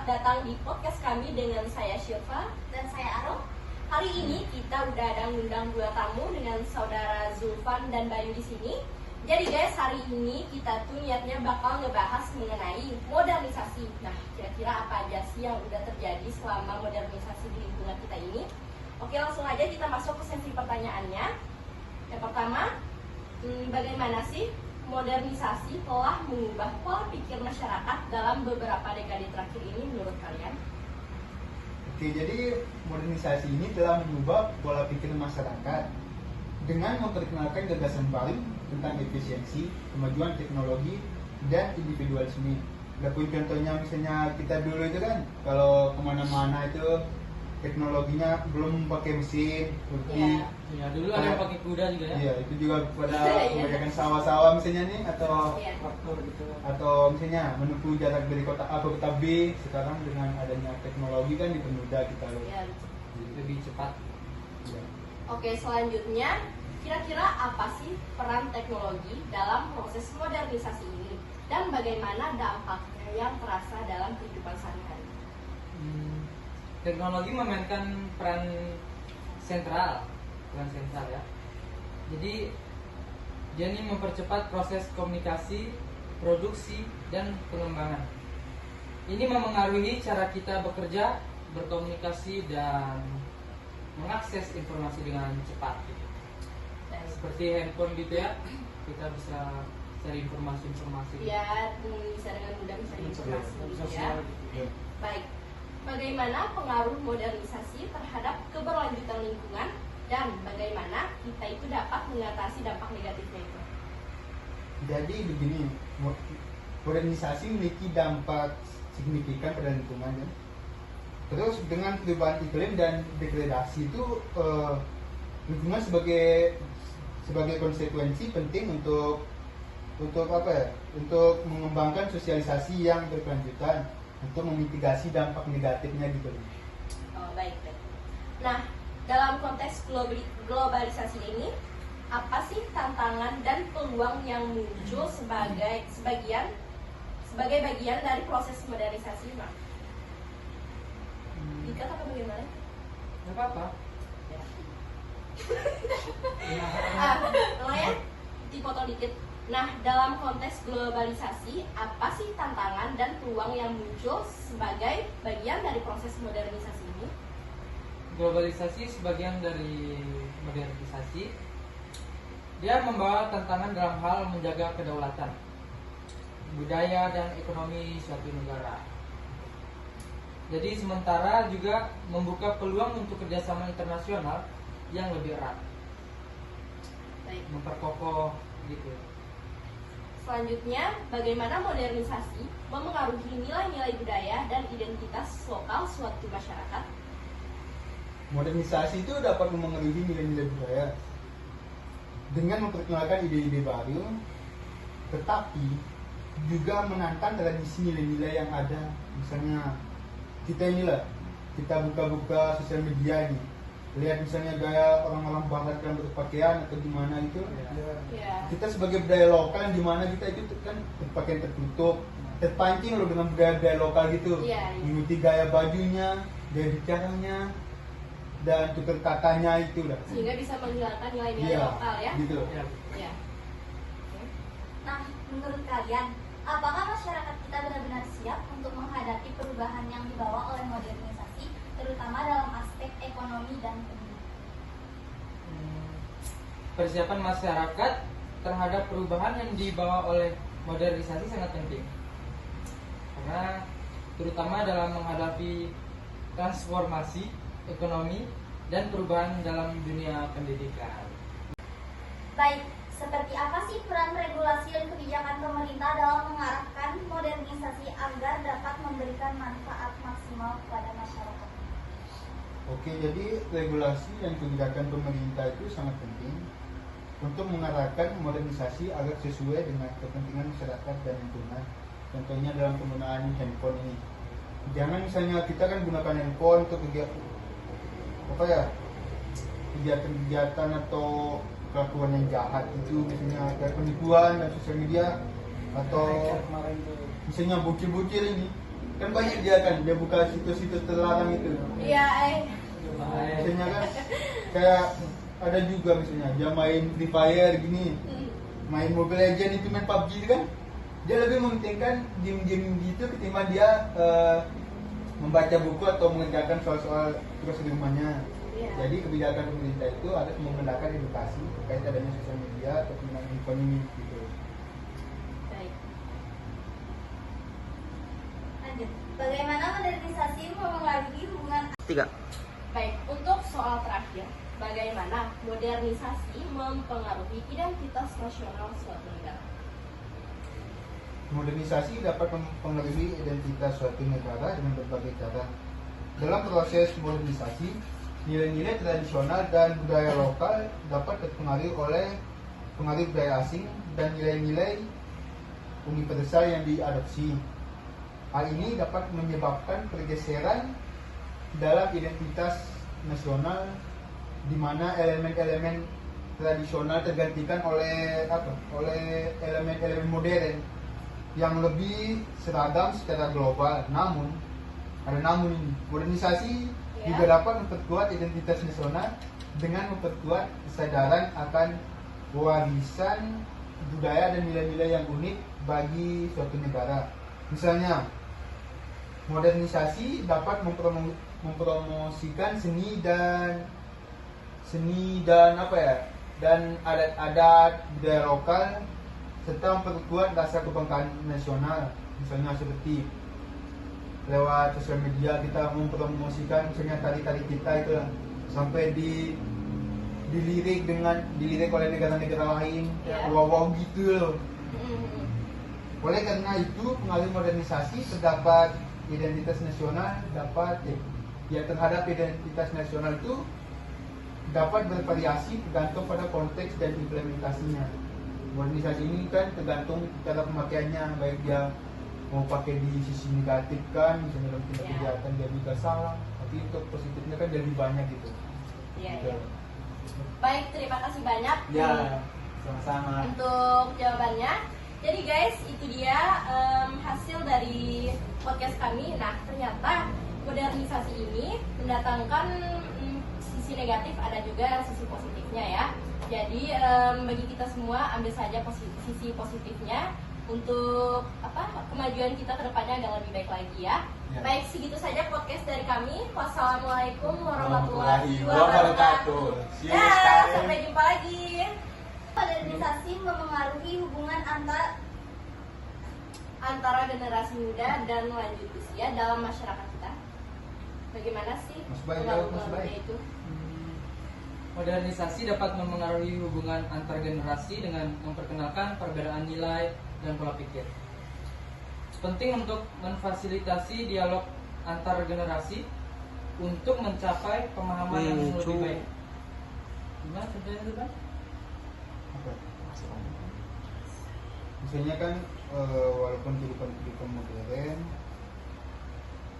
datang di podcast kami dengan saya Syifa Dan saya Arum. Hari ini kita udah ada ngundang dua tamu dengan saudara Zulfan dan Bayu di sini. Jadi guys, hari ini kita tuh niatnya bakal ngebahas mengenai modernisasi. Nah, kira-kira apa aja sih yang udah terjadi selama modernisasi di lingkungan kita ini? Oke, langsung aja kita masuk ke sesi pertanyaannya. Yang pertama, bagaimana sih modernisasi telah mengubah pola pikir masyarakat dalam beberapa dekade terakhir ini menurut kalian? Oke, jadi modernisasi ini telah mengubah pola pikir masyarakat dengan memperkenalkan gagasan baru tentang efisiensi, kemajuan teknologi, dan individualisme. Adapun contohnya misalnya kita dulu itu kan, kalau kemana-mana itu teknologinya belum pakai mesin, seperti Ya, dulu ada yang pakai kuda juga ya. iya, itu juga pada mengerjakan sawah-sawah misalnya nih, atau Traktor gitu. atau misalnya menempuh jarak dari kota A ke kota B. Sekarang dengan adanya teknologi kan dipermudah kita loh. Ya. Lebih cepat. Ya. Oke, selanjutnya kira-kira apa sih peran teknologi dalam proses modernisasi ini dan bagaimana dampaknya yang terasa dalam kehidupan sehari-hari? Teknologi memainkan peran sentral ya. Jadi dia ini mempercepat proses komunikasi, produksi, dan pengembangan. Ini memengaruhi cara kita bekerja, berkomunikasi, dan mengakses informasi dengan cepat. Seperti handphone gitu ya, kita bisa cari informasi. Ya, bisa dengan mudah mencari informasi gitu ya. Ya. Baik, bagaimana pengaruh modernisasi terhadap keberlanjutan lingkungan dan bagaimana kita itu dapat mengatasi dampak negatifnya itu? Jadi begini, modernisasi memiliki dampak signifikan pada lingkungan ya. Terus dengan perubahan iklim dan degradasi itu lingkungan sebagai konsekuensi penting untuk apa ya? Untuk mengembangkan sosialisasi yang berkelanjutan untuk memitigasi dampak negatifnya gitu. Oh, baik. Nah, dalam konteks globalisasi ini, apa sih tantangan dan peluang yang muncul sebagai bagian dari proses modernisasi, Mak? Dika atau bagaimana? Gak apa-apa. Lumayan dipotong dikit. Nah, dalam konteks globalisasi, apa sih tantangan dan peluang yang muncul sebagai bagian dari proses modernisasi ini? Globalisasi sebagian dari modernisasi. Dia membawa tantangan dalam hal menjaga kedaulatan budaya dan ekonomi suatu negara. Jadi sementara juga membuka peluang untuk kerjasama internasional yang lebih erat, Baik. memperkokoh gitu. Selanjutnya, bagaimana modernisasi memengaruhi nilai-nilai budaya dan identitas lokal suatu masyarakat? Modernisasi itu dapat memengaruhi nilai-nilai budaya dengan memperkenalkan ide-ide baru, tetapi juga menantang tradisi nilai-nilai yang ada. Misalnya kita buka-buka sosial media nih, lihat misalnya gaya orang-orang barat yang berpakaian atau gimana itu. Ya. Kita sebagai budaya lokal di mana kita itu kan berpakaian tertutup, terpancing loh dengan budaya lokal gitu. Iya. Mengikuti gaya bajunya, gaya bicaranya, dan tutur katanya itu lah. Sehingga bisa menghilangkan nilai-nilai lokal ya. Gitu. Ya. Ya. Nah, menurut kalian, apakah masyarakat kita benar-benar siap untuk menghadapi perubahan yang dibawa oleh modernisasi, terutama dalam aspek ekonomi dan pendidikan? Persiapan masyarakat terhadap perubahan yang dibawa oleh modernisasi sangat penting, karena terutama dalam menghadapi transformasi ekonomi dan perubahan dalam dunia pendidikan. Baik, seperti apa sih peran regulasi dan kebijakan pemerintah dalam mengarahkan modernisasi agar dapat memberikan manfaat maksimal kepada masyarakat? Oke, jadi regulasi dan kebijakan pemerintah itu sangat penting untuk mengarahkan modernisasi agar sesuai dengan kepentingan masyarakat dan lingkungan. Contohnya dalam penggunaan handphone ini. Jangan misalnya kita kan gunakan handphone untuk kegiatan atau kelakuan yang jahat itu, misalnya penipuan dan sosial media, atau misalnya bocil-bocil ini kan banyak dia buka situs-situs terlarang itu. Iya, Misalnya kan kayak ada juga misalnya dia main Free Fire gini, main Mobile Legends itu, main PUBG itu kan, dia lebih mementingkan game-game gitu ketimbang dia membaca buku atau mengerjakan soal-soal tugas di rumahnya. Iya. Jadi kebijakan pemerintah itu harus menggunakan edukasi terkait adanya sosial media atau tentang ekonomi gitu. Baik. Lanjut. Bagaimana modernisasi memengaruhi hubungan Baik, untuk soal terakhir, bagaimana modernisasi mempengaruhi identitas nasional suatu negara? Modernisasi dapat mempengaruhi identitas suatu negara dengan berbagai cara. Dalam proses modernisasi, nilai-nilai tradisional dan budaya lokal dapat terpengaruhi oleh pengaruh budaya asing dan nilai-nilai universal yang diadopsi. Hal ini dapat menyebabkan pergeseran dalam identitas nasional, di mana elemen-elemen tradisional tergantikan oleh elemen-elemen modern yang lebih seragam secara global. Namun ini, modernisasi juga dapat memperkuat identitas nasional dengan memperkuat kesadaran akan warisan budaya dan nilai-nilai yang unik bagi suatu negara. Misalnya, modernisasi dapat mempromosikan seni dan adat-adat budaya lokal serta memperkuat rasa kebanggaan nasional. Misalnya seperti lewat sosial media kita mempromosikan misalnya tari-tari kita itu sampai dilirik oleh negara-negara lain, wow gitu loh. Oleh karena itu pengaruh modernisasi terdapat identitas nasional terhadap identitas nasional itu dapat bervariasi tergantung pada konteks dan implementasinya. Modernisasi ini kan tergantung cara pemakaiannya, baik dia mau pakai di sisi negatif kan, misalnya dalam tindak kejahatan dia juga salah, tapi untuk positifnya kan jadi banyak gitu. Iya. Baik, terima kasih banyak. Ya, sama-sama. Untuk jawabannya. Jadi guys, itu dia hasil dari podcast kami. Nah, ternyata modernisasi ini mendatangkan sisi negatif, ada juga sisi positifnya ya. Jadi bagi kita semua ambil saja sisi positifnya untuk kemajuan kita ke depannya agar lebih baik lagi ya. Baik, segitu saja podcast dari kami. Wassalamualaikum warahmatullahi wabarakatuh. Ya, sampai jumpa lagi. modernisasi memengaruhi hubungan antara generasi muda dan lanjut usia dalam masyarakat kita. Bagaimana sih pengaruh-pengaruhnya itu? Modernisasi dapat memengaruhi hubungan antar generasi dengan memperkenalkan perbedaan nilai dan pola pikir. Penting untuk memfasilitasi dialog antar generasi untuk mencapai pemahaman yang lebih baik. Gimana contohnya itu, Bang? Misalnya kan walaupun kehidupan modern,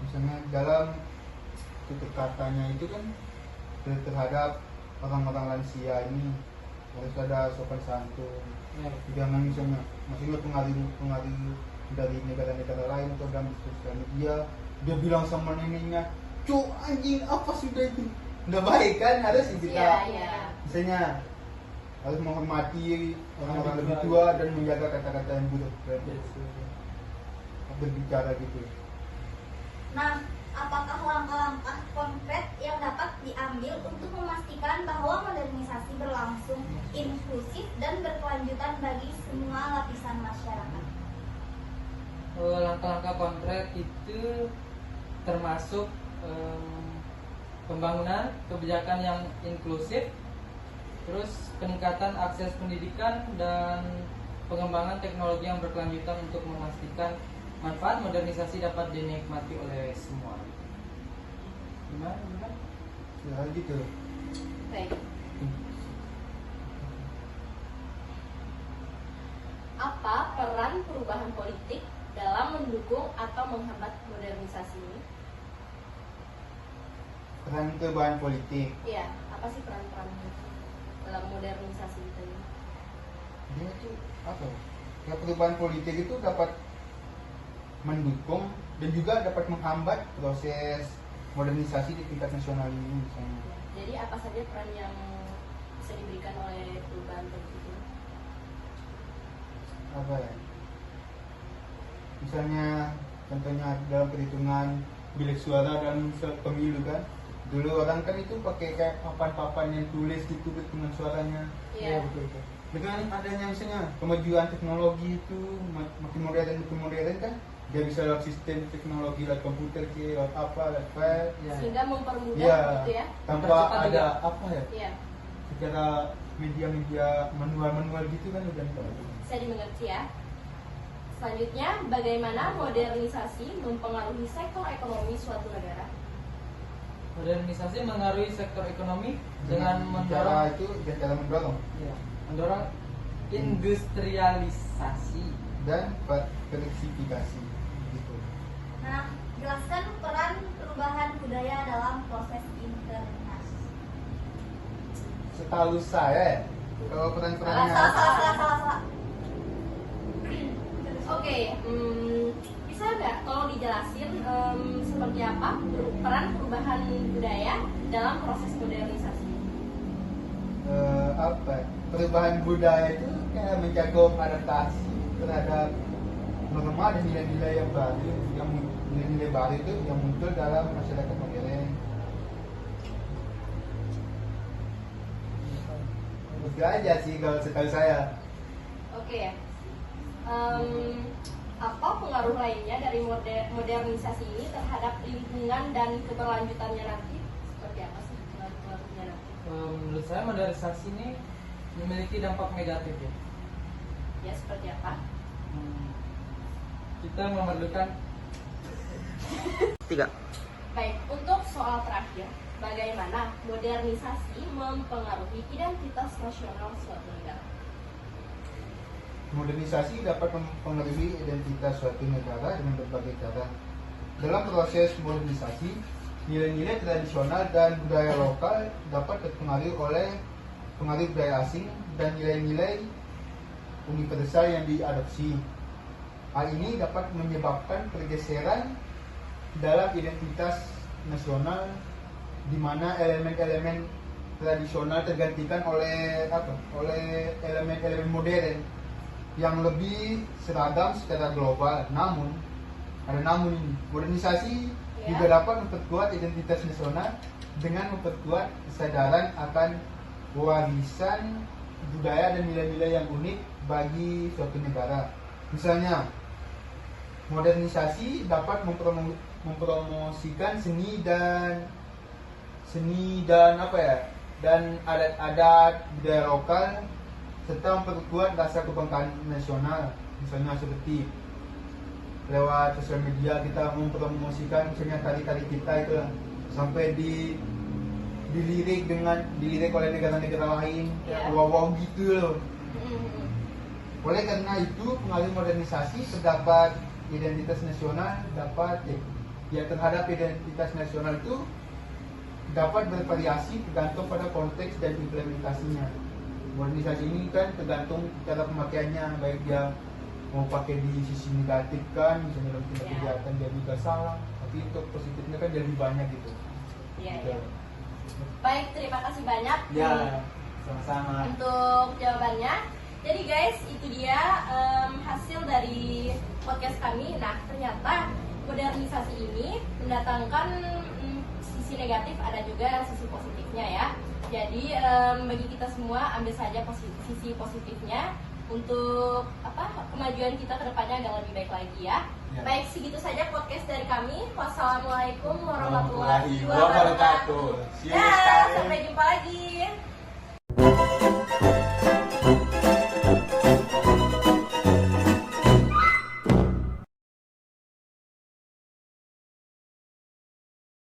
misalnya dalam tutur katanya itu kan terhadap orang-orang lansia ini harus ada sopan santun. Jangan misalnya maksudnya pengaruh dari negara-negara lain atau dalam sosial media dia bilang sama neneknya, "Cuk, anjing apa sudah itu?" Nggak baik kan, harus kita misalnya harus menghormati orang-orang lebih tua dan menjaga kata-kata yang buruk berbicara gitu. Nah, apakah langkah-langkah konkret yang dapat diambil untuk memastikan bahwa modernisasi berlangsung inklusif dan berkelanjutan bagi semua lapisan masyarakat? Langkah-langkah konkret itu termasuk pembangunan kebijakan yang inklusif, terus peningkatan akses pendidikan dan pengembangan teknologi yang berkelanjutan untuk memastikan manfaat modernisasi dapat dinikmati oleh semua. Gimana? Ya gitu. Baik. Apa peran perubahan politik dalam mendukung atau menghambat modernisasi ini? Peran perubahan politik. Iya, apa sih peran-peran dalam modernisasi itu? Dia itu apa? Ya, perubahan politik itu dapat mendukung dan juga dapat menghambat proses modernisasi di tingkat nasional ini misalnya. Jadi apa saja peran yang bisa diberikan oleh perubahan tersebut? Apa ya? Misalnya contohnya dalam perhitungan bilik suara dalam pemilu kan, dulu orang kan itu pakai kayak papan-papan yang tulis gitu dengan suaranya. Iya. Betul. Dengan adanya misalnya kemajuan teknologi itu makin modern kan, dia bisa lewat sistem teknologi lewat komputer lewat apa lewat web Ya. Sehingga mempermudah ya, gitu ya. tanpa Mempercepat ada juga. apa ya, Iya. secara media manual gitu kan udah Bisa dimengerti ya. Selanjutnya, bagaimana modernisasi mempengaruhi sektor ekonomi suatu negara? Modernisasi mengaruhi sektor ekonomi dengan cara mendorong mendorong mendorong industrialisasi. dan diversifikasi gitu. Nah, jelaskan peran perubahan budaya dalam proses internasi. Setahu saya kalau peran-perannya Salah. Oke, bisa nggak tolong dijelasin seperti apa peran perubahan budaya dalam proses modernisasi? apa perubahan budaya itu kayak mencakup adaptasi terhadap norma dan nilai-nilai yang baru nilai-nilai baru itu yang muncul dalam masyarakat modern. Itu aja sih kalau setahu saya. Oke, apa pengaruh lainnya dari modernisasi ini terhadap lingkungan dan keberlanjutannya nanti? Seperti apa sih pengaruh-pengaruhnya nanti? Menurut saya modernisasi ini memiliki dampak negatif ya. Ya, seperti apa? Kita memerlukan Baik, untuk soal terakhir, bagaimana modernisasi mempengaruhi identitas nasional suatu negara? Modernisasi dapat mempengaruhi identitas suatu negara dengan berbagai cara. Dalam proses modernisasi, nilai-nilai tradisional dan budaya lokal dapat terpengaruh oleh pengaruh budaya asing dan nilai-nilai universal yang diadopsi. Hal ini dapat menyebabkan pergeseran dalam identitas nasional, di mana elemen-elemen tradisional tergantikan oleh elemen-elemen modern yang lebih seragam secara global. Namun ini, modernisasi juga dapat memperkuat identitas nasional dengan memperkuat kesadaran akan warisan budaya dan nilai-nilai yang unik bagi suatu negara. Misalnya, modernisasi dapat mempromosikan seni dan adat-adat budaya lokal serta memperkuat rasa kebanggaan nasional. Misalnya seperti lewat sosial media kita mempromosikan misalnya tari-tari kita itu sampai dilirik oleh negara-negara lain, Ya. wow gitu loh. Oleh karena itu pengaruh modernisasi terdapat identitas nasional terhadap identitas nasional itu dapat bervariasi tergantung pada konteks dan implementasinya. Modernisasi ini kan tergantung cara pemakaiannya, baik dia mau pakai di sisi negatif kan, misalnya dalam tindak kejahatan dia juga salah, tapi untuk positifnya kan jadi banyak gitu. Iya, Gitu. iya. Baik, terima kasih banyak Sama-sama. untuk jawabannya. Jadi guys, itu dia hasil dari podcast kami. Nah, ternyata modernisasi ini mendatangkan sisi negatif, ada juga sisi positifnya ya. Jadi bagi kita semua ambil saja sisi positifnya untuk kemajuan kita ke depannya agar lebih baik lagi ya. Baik, segitu saja podcast dari kami. Wassalamualaikum warahmatullahi wabarakatuh.